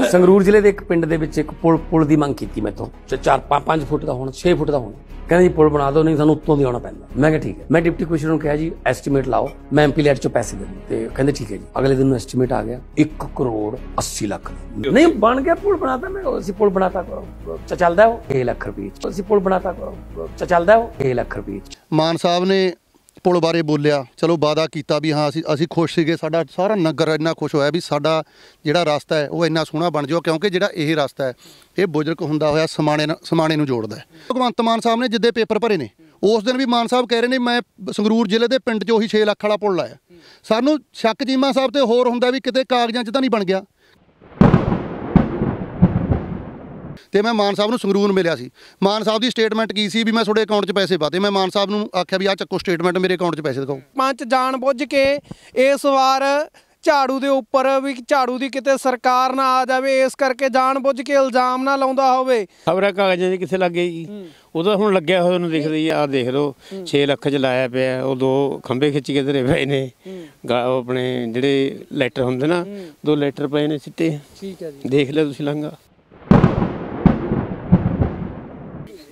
ਸੰਗਰੂਰ ਜ਼ਿਲ੍ਹੇ ਦੇ ਇੱਕ ਪਿੰਡ ਦੇ ਵਿੱਚ ਇੱਕ ਪੁਲ ਦੀ ਮੰਗ ਕੀਤੀ ਮੈਥੋਂ 4-5 ਫੁੱਟ ਦਾ ਹੋਣਾ 6 ਫੁੱਟ ਦਾ ਹੋਣਾ ਕਹਿੰਦੇ ਜੀ ਪੁਲ ਬਣਾ ਦਿਓ ਨਹੀਂ ਸਾਨੂੰ ਉੱਤੋਂ ਦੀ ਆਉਣਾ ਪੈਂਦਾ। ਮੈਂ ਕਿਹਾ ਠੀਕ ਹੈ। ਮੈਂ ਡਿਪਟੀ ਕਮਿਸ਼ਨਰ ਨੂੰ ਕਿਹਾ ਜੀ ਐਸਟੀਮੇਟ ਲਾਓ ਮੈਂ ਐਮਪੀ ਲੈਟ ਚੋਂ ਪੈਸੇ ਦੇ ਦੂੰ ਤੇ ਕਹਿੰਦੇ ਠੀਕ ਹੈ ਜੀ। ਅਗਲੇ ਦਿਨ ਨੂੰ ਐਸਟੀਮੇਟ ਆ ਗਿਆ 1 ਕਰੋੜ 80 ਲੱਖ ਨਹੀਂ ਬਣ ਗਿਆ ਪੁਲ ਬਣਾਤਾ। ਮੈਂ ਅਸੀਂ ਪੁਲ ਬਣਾਤਾ ਕਰੋ ਚੱਲਦਾ ਉਹ 6 ਲੱਖ ਰੁਪਏ ਅਸੀਂ ਪੁਲ ਬਣਾਤਾ ਕਰੋ ਚੱਲਦਾ ਉਹ 6 ਲੱਖ ਰੁਪਏ। ਮਾਨ ਸਾਹਿਬ ਨੇ ਪੁਲ ਬਾਰੇ ਬੋਲਿਆ, ਚਲੋ ਵਾਅਦਾ ਕੀਤਾ ਵੀ ਹਾਂ ਅਸੀਂ ਖੁਸ਼ ਸੀਗੇ, ਸਾਡਾ ਸਾਰਾ ਨਗਰ ਇੰਨਾ ਖੁਸ਼ ਹੋਇਆ ਵੀ ਸਾਡਾ ਜਿਹੜਾ ਰਸਤਾ ਹੈ ਉਹ ਇੰਨਾ ਸੋਹਣਾ ਬਣ ਜਾਓ ਕਿਉਂਕਿ ਜਿਹੜਾ ਇਹ ਰਸਤਾ ਹੈ ਇਹ ਬੁਜ਼ਰਗ ਹੁੰਦਾ ਹੋਇਆ ਸਮਾਣੇ ਨੂੰ ਜੋੜਦਾ ਹੈ। ਭਗਵੰਤ ਮਾਨ ਸਾਹਿਬ ਨੇ ਜਿੱਦੇ ਪੇਪਰ ਭਰੇ ਨੇ ਉਸ ਦਿਨ ਵੀ ਮਾਨ ਸਾਹਿਬ ਕਹਿ ਰਹੇ ਨੇ ਮੈਂ ਸੰਗਰੂਰ ਜ਼ਿਲ੍ਹੇ ਦੇ ਪਿੰਡ 'ਚ ਉਹੀ 6 ਲੱਖ ਵਾਲਾ ਪੁਲ ਲਾਇਆ। ਸਾਨੂੰ ਸ਼ੱਕ ਚੀਮਾ ਸਾਹਿਬ ਤੇ ਹੋਰ ਹੁੰਦਾ ਵੀ ਕਿਤੇ ਕਾਗਜ਼ਾਂ 'ਚ ਤਾਂ ਨਹੀਂ ਬਣ ਗਿਆ। ਤੇ ਮੈਂ ਮਾਨ ਸਾਹਿਬ ਨੂੰ ਸੰਗਰੂਰ ਮਿਲਿਆ ਸੀ। ਮਾਨ ਸਾਹਿਬ ਦੀ ਸਟੇਟਮੈਂਟ ਕੀ ਸੀ ਵੀ ਮੈਂ ਤੁਹਾਡੇ ਅਕਾਊਂਟ 'ਚ ਪੈਸੇ ਪਾਤੇ। ਮੈਂ ਮਾਨ ਸਾਹਿਬ ਨੂੰ ਆਖਿਆ ਵੀ ਆਹ ਚੱਕੋ ਸਟੇਟਮੈਂਟ ਮੇਰੇ ਅਕਾਊਂਟ 'ਚ ਪੈਸੇ ਦਿਖਾਓ। ਪੰਚ ਜਾਣ ਬੁੱਝ ਕੇ ਇਸ ਵਾਰ ਝਾੜੂ ਦੇ ਉੱਪਰ ਵੀ ਝਾੜੂ ਦੀ ਕਿਤੇ ਸਰਕਾਰ ਨਾ ਆ ਜਾਵੇ ਇਸ ਕਰਕੇ ਜਾਣ ਬੁੱਝ ਕੇ ਇਲਜ਼ਾਮ ਨਾ ਲਾਉਂਦਾ ਹੋਵੇ। ਖਬਰਾਂ ਕਾਗਜ਼ਾਂ 'ਚ ਕਿੱਥੇ ਲੱਗੇ ਜੀ, ਉਹਦਾ ਹੁਣ ਲੱਗਿਆ ਹੋਇਆ ਉਹਨੂੰ ਦਿਖਦਾ ਜੀ। ਆਹ ਦੇਖ ਲਓ 6 ਲੱਖ 'ਚ ਲਾਇਆ ਪਿਆ, ਉਹ 2 ਖੰਭੇ ਖਿੱਚ ਕੇ ਧਰੇ ਪਏ ਨੇ। ਆਪਣੇ ਜਿਹੜੇ ਲੈਟਰ ਹੁੰਦੇ ਨਾ 2 ਲੈਟਰ ਪਏ ਨੇ ਸਿੱਟੇ। ਠੀਕ ਹੈ ਜੀ, ਦੇਖ ਲਿਆ ਤੁਸੀਂ ਲੰਘਾ।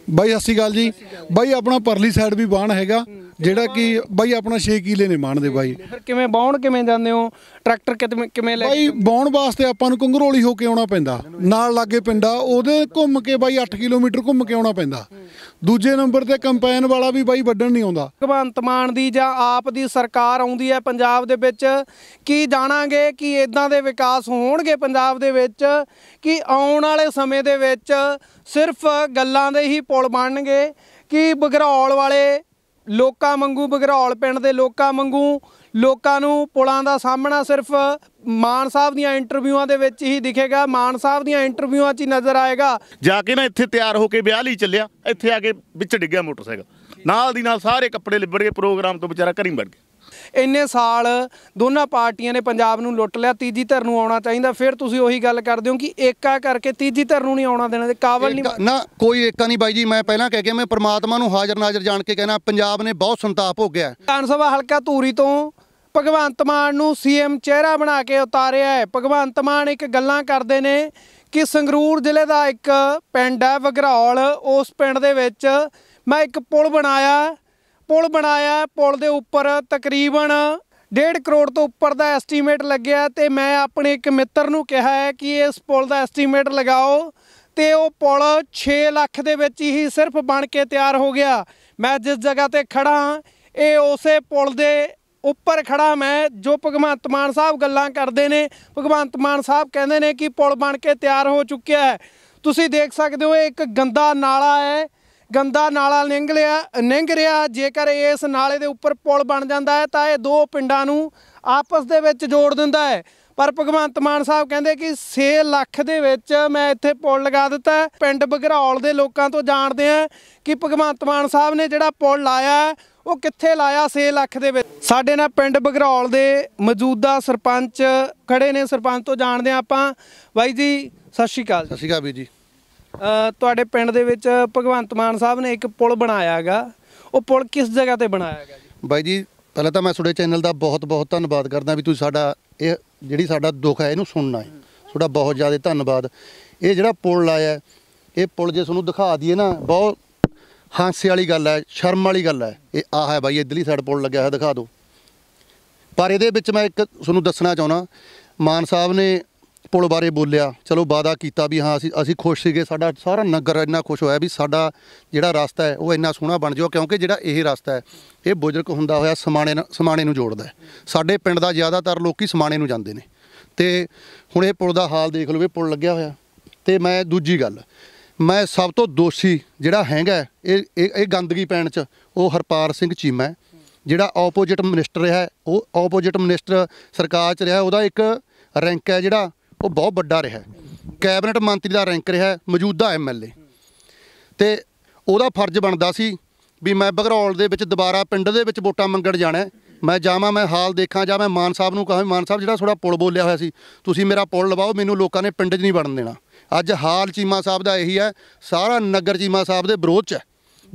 ਬਾਈ ਸਤਿ ਸ਼੍ਰੀ ਅਕਾਲ ਜੀ। ਬਾਈ ਆਪਣਾ ਪਰਲੀ ਸਾਈਡ ਵੀ ਬਾਣ ਹੈਗਾ ਜਿਹੜਾ ਕਿ ਬਾਈ ਆਪਣਾ 6 ਕਿੱਲੇ ਨੇ ਬਾਣ ਦੇ। ਬਾਈ ਫਿਰ ਕਿਵੇਂ ਬਾਉਣ ਕਿਵੇਂ ਜਾਂਦੇ ਹੋ, ਟਰੈਕਟਰ ਕਿਵੇਂ ਲੈ? ਬਾਈ ਬਾਉਣ ਵਾਸਤੇ ਆਪਾਂ ਨੂੰ ਕੰਗਰੋਲੀ ਹੋ ਕੇ ਆਉਣਾ ਪੈਂਦਾ, ਨਾਲ ਲਾਗੇ ਪਿੰਡਾ ਉਹਦੇ ਘੁੰਮ ਕੇ ਬਾਈ 8 ਕਿਲੋਮੀਟਰ ਘੁੰਮ ਕੇ ਆਉਣਾ ਪੈਂਦਾ। ਦੂਜੇ ਨੰਬਰ ਤੇ ਕੰਪੈਨ ਵਾਲਾ ਵੀ ਬਾਈ ਵੱਢਣ ਨਹੀਂ ਆਉਂਦਾ। ਭਗਵੰਤ ਮਾਨ ਦੀ ਜਾਂ ਆਪ ਦੀ ਸਰਕਾਰ ਆਉਂਦੀ ਹੈ ਪੰਜਾਬ ਦੇ ਵਿੱਚ, ਕੀ ਜਾਣਾਂਗੇ ਕਿ ਇਦਾਂ ਦੇ ਵਿਕਾਸ ਹੋਣਗੇ ਪੰਜਾਬ ਦੇ ਵਿੱਚ ਕਿ ਆਉਣ ਵਾਲੇ ਸਮੇਂ ਦੇ ਵਿੱਚ ਸਿਰਫ ਗੱਲਾਂ ਦੇ ਹੀ ਪੁਲ ਬਣਨਗੇ ਕਿ ਬਘਰੌਲ ਵਾਲੇ ਲੋਕਾਂ ਵਾਂਗੂ ਬਘਰੌਲ ਪਿੰਡ ਦੇ ਲੋਕਾਂ ਵਾਂਗੂ ਲੋਕਾਂ ਨੂੰ ਪੁਲਾਂ ਦਾ ਸਾਹਮਣਾ ਸਿਰਫ ਮਾਨ ਸਾਹਿਬ ਦੀਆਂ ਇੰਟਰਵਿਊਆਂ ਦੇ ਵਿੱਚ ਹੀ ਦਿਖੇਗਾ, ਮਾਨ ਸਾਹਿਬ ਦੀਆਂ ਇੰਟਰਵਿਊਆਂ 'ਚ ਹੀ ਨਜ਼ਰ ਆਏਗਾ। ਜਾ ਕੇ ਨਾ ਇੱਥੇ ਤਿਆਰ ਹੋ ਕੇ ਵਿਆਹ ਲਈ ਚੱਲਿਆ, ਇੱਥੇ ਆ ਕੇ ਵਿੱਚ ਡਿੱਗਿਆ ਮੋਟਰਸਾਈਕਲ, ਨਾਲ ਦੀ ਨਾਲ ਸਾਰੇ ਕੱਪੜੇ ਲਿਬੜ ਗਏ, ਪ੍ਰੋਗਰਾਮ ਤੋਂ ਵਿਚਾਰਾ ਘਰੀ ਵੜ ਗਿਆ। ਇੰਨੇ ਸਾਲ ਦੋਨਾਂ ਪਾਰਟੀਆਂ ਨੇ ਪੰਜਾਬ ਨੂੰ ਲੁੱਟ ਲਿਆ, ਤੀਜੀ ਧਿਰ ਨੂੰ ਆਉਣਾ ਚਾਹੀਦਾ। ਫਿਰ ਤੁਸੀਂ ਉਹੀ ਗੱਲ ਕਰਦੇ ਹੋ ਕਿ ਏਕਾ ਕਰਕੇ ਤੀਜੀ ਧਿਰ ਨੂੰ ਨਹੀਂ ਆਉਣਾ ਦੇਣਾ, ਕਾਬਲ ਨਹੀਂ ਨਾ ਕੋਈ ਏਕਾ ਨਹੀਂ ਬਾਈ ਜੀ। ਮੈਂ ਪਹਿਲਾਂ ਕਹਿ ਗਿਆ ਮੈਂ ਪ੍ਰਮਾਤਮਾ ਨੂੰ ਹਾਜ਼ਰ ਨਾਜ਼ਰ ਜਾਣ ਕੇ ਕਹਿਣਾ ਪੰਜਾਬ ਨੇ ਬਹੁਤ ਸੰਤਾਪ ਹੋ ਗਿਆ। ਵਿਧਾਨ ਸਭਾ ਹਲਕਾ ਧੂਰੀ ਤੋਂ ਭਗਵੰਤ ਮਾਨ ਨੂੰ ਸੀਐਮ ਚਿਹਰਾ ਬਣਾ ਕੇ ਉਤਾਰਿਆ ਹੈ। ਭਗਵੰਤ ਮਾਨ ਇੱਕ ਗੱਲਾਂ ਕਰਦੇ ਨੇ ਕਿ ਸੰਗਰੂਰ ਜ਼ਿਲ੍ਹੇ ਦਾ ਇੱਕ ਪਿੰਡ ਹੈ ਬਘਰੌਲ, ਉਸ ਪਿੰਡ ਦੇ ਵਿੱਚ ਮੈਂ ਇੱਕ ਪੁਲ ਬਣਾਇਆ। ਪੁਲ ਦੇ ਉੱਪਰ ਤਕਰੀਬਨ 1.5 ਕਰੋੜ ਤੋਂ ਉੱਪਰ ਦਾ ਐਸਟੀਮੇਟ ਲੱਗਿਆ ਤੇ ਮੈਂ ਆਪਣੇ ਇੱਕ ਮਿੱਤਰ ਨੂੰ ਕਿਹਾ ਹੈ ਕਿ ਇਸ ਪੁਲ ਦਾ ਐਸਟੀਮੇਟ ਲਗਾਓ ਤੇ ਉਹ ਪੁਲ 6 ਲੱਖ ਦੇ ਵਿੱਚ ਹੀ ਸਿਰਫ ਬਣ ਕੇ ਤਿਆਰ ਹੋ ਗਿਆ। ਮੈਂ ਜਿਸ ਜਗ੍ਹਾ ਤੇ ਖੜਾ ਇਹ ਉਸੇ ਪੁਲ ਦੇ ਉੱਪਰ ਖੜਾ ਮੈਂ ਜੋ ਭਗਵੰਤ ਮਾਨ ਸਾਹਿਬ ਗੱਲਾਂ ਕਰਦੇ ਨੇ। ਭਗਵੰਤ ਮਾਨ ਸਾਹਿਬ ਕਹਿੰਦੇ ਨੇ ਕਿ ਪੁਲ ਬਣ ਕੇ ਤਿਆਰ ਹੋ ਚੁੱਕਿਆ ਹੈ। ਤੁਸੀਂ ਦੇਖ ਸਕਦੇ ਹੋ ਇਹ ਇੱਕ ਗੰਦਾ ਨਾਲਾ ਹੈ, ਗੰਦਾ ਨਾਲਾ ਲੰਘ ਰਿਹਾ। ਜੇਕਰ ਇਸ ਨਾਲੇ ਦੇ ਉੱਪਰ ਪੁਲ ਬਣ ਜਾਂਦਾ ਹੈ ਤਾਂ ਇਹ 2 ਪਿੰਡਾਂ ਨੂੰ ਆਪਸ ਦੇ ਵਿੱਚ ਜੋੜ ਦਿੰਦਾ ਹੈ। ਪਰ ਭਗਵੰਤ ਮਾਨ ਸਾਹਿਬ ਕਹਿੰਦੇ ਕਿ 6 ਲੱਖ ਦੇ ਵਿੱਚ ਮੈਂ ਇੱਥੇ ਪੁਲ ਲਗਾ ਦਿੱਤਾ। ਪਿੰਡ ਬਘਰੌਲ ਦੇ ਲੋਕਾਂ ਤੋਂ ਜਾਣਦੇ ਆ ਕਿ ਭਗਵੰਤ ਮਾਨ ਸਾਹਿਬ ਨੇ ਜਿਹੜਾ ਪੁਲ ਲਾਇਆ ਉਹ ਕਿੱਥੇ ਲਾਇਆ 6 ਲੱਖ ਦੇ ਵਿੱਚ। ਸਾਡੇ ਨਾਲ ਪਿੰਡ ਬਘਰੌਲ ਦੇ ਮੌਜੂਦਾ ਸਰਪੰਚ ਖੜੇ ਨੇ, ਸਰਪੰਚ ਤੋਂ ਜਾਣਦੇ ਆ ਆਪਾਂ। ਬਾਈ ਜੀ ਸਤਿ ਸ਼੍ਰੀ ਅਕਾਲ। ਸਤਿ ਸ਼੍ਰੀ ਅਕਾਲ ਵੀਰ ਜੀ। ਤੁਹਾਡੇ ਪਿੰਡ ਦੇ ਵਿੱਚ ਭਗਵੰਤ ਮਾਨ ਸਾਹਿਬ ਨੇ ਇੱਕ ਪੁਲ ਬਣਾਇਆ ਹੈਗਾ, ਉਹ ਪੁਲ ਕਿਸ ਜਗ੍ਹਾ ਤੇ ਬਣਾਇਆ ਹੈਗਾ ਜੀ? ਬਾਈ ਜੀ ਪਹਿਲਾਂ ਤਾਂ ਮੈਂ ਤੁਹਾਡੇ ਚੈਨਲ ਦਾ ਬਹੁਤ ਬਹੁਤ ਧੰਨਵਾਦ ਕਰਦਾ ਵੀ ਤੁਸੀਂ ਸਾਡਾ ਇਹ ਜਿਹੜੀ ਸਾਡਾ ਦੁੱਖ ਹੈ ਇਹਨੂੰ ਸੁਣਨਾ ਹੈ। ਤੁਹਾਡਾ ਬਹੁਤ ਜ਼ਿਆਦਾ ਧੰਨਵਾਦ। ਇਹ ਜਿਹੜਾ ਪੁਲ ਲਾਇਆ ਇਹ ਪੁਲ ਜੇ ਤੁਹਾਨੂੰ ਦਿਖਾ ਦਈਏ ਨਾ ਬਹੁਤ ਹਾਸੇ ਵਾਲੀ ਗੱਲ ਹੈ, ਸ਼ਰਮ ਵਾਲੀ ਗੱਲ ਹੈ। ਇਹ ਆਹ ਹੈ ਬਾਈ ਇੱਧਰਲੀ ਸਾਈਡ ਪੁਲ ਲੱਗਿਆ ਹੋਇਆ, ਦਿਖਾ ਦਿਓ। ਪਰ ਇਹਦੇ ਵਿੱਚ ਮੈਂ ਇੱਕ ਤੁਹਾਨੂੰ ਦੱਸਣਾ ਚਾਹੁੰਦਾ, ਮਾਨ ਸਾਹਿਬ ਨੇ ਪੁਲ ਬਾਰੇ ਬੋਲਿਆ, ਚਲੋ ਵਾਅਦਾ ਕੀਤਾ ਵੀ ਹਾਂ ਅਸੀਂ ਖੁਸ਼ ਸੀਗੇ, ਸਾਡਾ ਸਾਰਾ ਨਗਰ ਇੰਨਾ ਖੁਸ਼ ਹੋਇਆ ਵੀ ਸਾਡਾ ਜਿਹੜਾ ਰਸਤਾ ਹੈ ਉਹ ਇੰਨਾ ਸੋਹਣਾ ਬਣ ਜਾਓ ਕਿਉਂਕਿ ਜਿਹੜਾ ਇਹ ਰਸਤਾ ਹੈ ਇਹ ਬੁਜ਼ਰਗ ਹੁੰਦਾ ਹੋਇਆ ਸਮਾਣੇ ਨੂੰ ਜੋੜਦਾ ਹੈ। ਸਾਡੇ ਪਿੰਡ ਦਾ ਜ਼ਿਆਦਾਤਰ ਲੋਕੀ ਸਮਾਣੇ ਨੂੰ ਜਾਂਦੇ ਨੇ ਤੇ ਹੁਣ ਇਹ ਪੁਲ ਦਾ ਹਾਲ ਦੇਖ ਲਓ, ਇਹ ਪੁਲ ਲੱਗਿਆ ਹੋਇਆ। ਤੇ ਮੈਂ ਦੂਜੀ ਗੱਲ, ਮੈਂ ਸਭ ਤੋਂ ਦੋਸ਼ੀ ਜਿਹੜਾ ਹੈਗਾ ਇਹ ਗੰਦਗੀ ਪੈਣ 'ਚ ਉਹ ਹਰਪਾਲ ਸਿੰਘ ਚੀਮਾ ਜਿਹੜਾ ਆਪੋਜੀਟ ਮਿਨਿਸਟਰ ਰਿਹਾ, ਉਹ ਆਪੋਜੀਟ ਮਿਨਿਸਟਰ ਸਰਕਾਰ 'ਚ ਰਿਹਾ, ਉਹਦਾ ਇੱਕ ਰੈਂਕ ਹੈ ਜਿਹੜਾ ਉਹ ਬਹੁਤ ਵੱਡਾ ਰਿਹਾ, ਕੈਬਨਿਟ ਮੰਤਰੀ ਦਾ ਰੈਂਕ ਰਿਹਾ, ਮੌਜੂਦਾ MLA। ਤੇ ਉਹਦਾ ਫਰਜ਼ ਬਣਦਾ ਸੀ ਵੀ ਮੈਂ ਬਘਰੌਲ ਦੇ ਵਿੱਚ ਦੁਬਾਰਾ ਪਿੰਡ ਦੇ ਵਿੱਚ ਵੋਟਾਂ ਮੰਗਣ ਜਾਣਾ, ਮੈਂ ਜਾਵਾਂ, ਮੈਂ ਹਾਲ ਦੇਖਾਂ, ਜਾਂ ਮੈਂ ਮਾਨ ਸਾਹਿਬ ਨੂੰ ਕਹਾਂ ਮਾਨ ਸਾਹਿਬ ਜਿਹੜਾ ਤੁਹਾਡਾ ਪੁਲ ਬੋਲਿਆ ਹੋਇਆ ਸੀ ਤੁਸੀਂ ਮੇਰਾ ਪੁਲ ਲਵਾਓ, ਮੈਨੂੰ ਲੋਕਾਂ ਨੇ ਪਿੰਡ 'ਚ ਨਹੀਂ ਵੜਨ ਦੇਣਾ। ਅੱਜ ਹਾਲ ਚੀਮਾ ਸਾਹਿਬ ਦਾ ਇਹੀ ਹੈ, ਸਾਰਾ ਨਗਰ ਚੀਮਾ ਸਾਹਿਬ ਦੇ ਵਿਰੋਧ 'ਚ ਹੈ।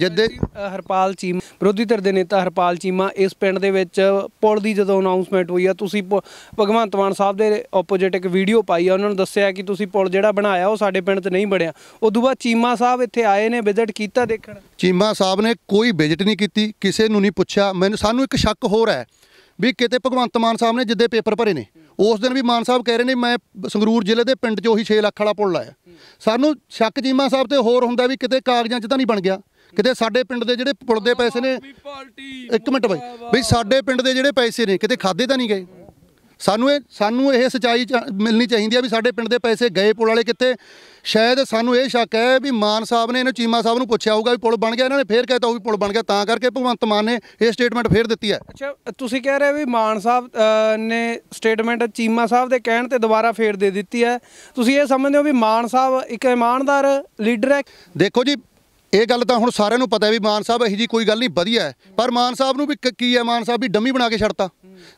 ਜਿੱਦੇ ਹਰਪਾਲ ਚੀਮਾ ਵਿਰੋਧੀ ਧਿਰ ਦੇ ਨੇਤਾ ਹਰਪਾਲ ਚੀਮਾ ਇਸ ਪਿੰਡ ਦੇ ਵਿੱਚ ਪੁਲ ਦੀ ਜਦੋਂ ਅਨਾਉਂਸਮੈਂਟ ਹੋਈ ਆ ਤੁਸੀਂ ਭਗਵੰਤ ਮਾਨ ਸਾਹਿਬ ਦੇ ਆਪੋਜੀਟ ਇੱਕ ਵੀਡੀਓ ਪਾਈ ਆ, ਉਹਨਾਂ ਨੂੰ ਦੱਸਿਆ ਕਿ ਤੁਸੀਂ ਪੁਲ ਜਿਹੜਾ ਬਣਾਇਆ ਉਹ ਸਾਡੇ ਪਿੰਡ 'ਚ ਨਹੀਂ ਬਣਿਆ। ਉਦੋਂ ਬਾਅਦ ਚੀਮਾ ਸਾਹਿਬ ਇੱਥੇ ਆਏ ਨੇ, ਵਿਜ਼ਿਟ ਕੀਤਾ ਦੇਖਣ? ਚੀਮਾ ਸਾਹਿਬ ਨੇ ਕੋਈ ਵਿਜ਼ਿਟ ਨਹੀਂ ਕੀਤੀ, ਕਿਸੇ ਨੂੰ ਨਹੀਂ ਪੁੱਛਿਆ। ਸਾਨੂੰ ਇੱਕ ਸ਼ੱਕ ਹੋਰ ਹੈ ਵੀ ਕਿਤੇ ਭਗਵੰਤ ਮਾਨ ਸਾਹਿਬ ਨੇ ਜਿੱਦੇ ਪੇਪਰ ਭਰੇ ਨੇ ਉਸ ਦਿਨ ਵੀ ਮਾਨ ਸਾਹਿਬ ਕਹਿ ਰਹੇ ਨੇ ਮੈਂ ਸੰਗਰੂਰ ਜ਼ਿਲ੍ਹੇ ਦੇ ਪਿੰਡ 'ਚ ਉਹੀ 6 ਲੱਖ ਵਾਲਾ ਪੁਲ ਲਾਇਆ। ਸਾਨੂੰ ਸ਼ੱਕ ਚੀਮਾ ਸਾਹਿਬ ਤੇ ਹੋਰ ਹੁੰਦਾ ਵੀ ਕਿਤੇ ਕਾਗਜ਼ਾਂ 'ਚ ਤਾਂ ਨਹੀਂ ਬਣ ਗਿਆ, ਕਿਤੇ ਸਾਡੇ ਪਿੰਡ ਦੇ ਜਿਹੜੇ ਪੁਲ ਦੇ ਪੈਸੇ ਨੇ, ਇੱਕ ਮਿੰਟ ਬਈ ਸਾਡੇ ਪਿੰਡ ਦੇ ਜਿਹੜੇ ਪੈਸੇ ਨੇ ਕਿਤੇ ਖਾਦੇ ਤਾਂ ਨਹੀਂ ਗਏ। ਸਾਨੂੰ ਇਹ ਸੱਚਾਈ ਮਿਲਣੀ ਚਾਹੀਦੀ ਹੈ ਵੀ ਸਾਡੇ ਪਿੰਡ ਦੇ ਪੈਸੇ ਗਏ ਪੁਲ ਵਾਲੇ ਕਿੱਥੇ। ਸ਼ਾਇਦ ਸਾਨੂੰ ਇਹ ਸ਼ੱਕ ਹੈ ਵੀ ਮਾਨ ਸਾਹਿਬ ਨੇ ਇਹਨੂੰ ਚੀਮਾ ਸਾਹਿਬ ਨੂੰ ਪੁੱਛਿਆ ਹੋਊਗਾ ਵੀ ਪੁਲ ਬਣ ਗਿਆ, ਇਹਨਾਂ ਨੇ ਫੇਰ ਕਹਿਤਾ ਉਹ ਵੀ ਪੁਲ ਬਣ ਗਿਆ, ਤਾਂ ਕਰਕੇ ਭਗਵੰਤ ਮਾਨ ਨੇ ਇਹ ਸਟੇਟਮੈਂਟ ਫੇਰ ਦਿੱਤੀ ਹੈ। ਅੱਛਾ, ਤੁਸੀਂ ਕਹਿ ਰਹੇ ਵੀ ਮਾਨ ਸਾਹਿਬ ਨੇ ਸਟੇਟਮੈਂਟ ਚੀਮਾ ਸਾਹਿਬ ਦੇ ਕਹਿਣ ਤੇ ਦੁਬਾਰਾ ਫੇਰ ਦੇ ਦਿੱਤੀ ਹੈ। ਤੁਸੀਂ ਇਹ ਸਮਝਦੇ ਹੋ ਵੀ ਮਾਨ ਸਾਹਿਬ ਇੱਕ ਇਮਾਨਦਾਰ ਲੀਡਰ ਹੈ? ਦੇਖੋ ਜੀ, ਇਹ ਗੱਲ ਤਾਂ ਹੁਣ ਸਾਰਿਆਂ ਨੂੰ ਪਤਾ ਹੈ ਵੀ ਮਾਨ ਸਾਹਿਬ ਇਹੋ ਜਿਹੀ ਕੋਈ ਗੱਲ ਨਹੀਂ, ਵਧੀਆ ਹੈ, ਪਰ ਮਾਨ ਸਾਹਿਬ ਨੂੰ ਵੀ ਕੀ ਹੈ, ਮਾਨ ਸਾਹਿਬ ਵੀ ਡੰਮੀ ਬਣਾ ਕੇ ਛੱਡਤਾ।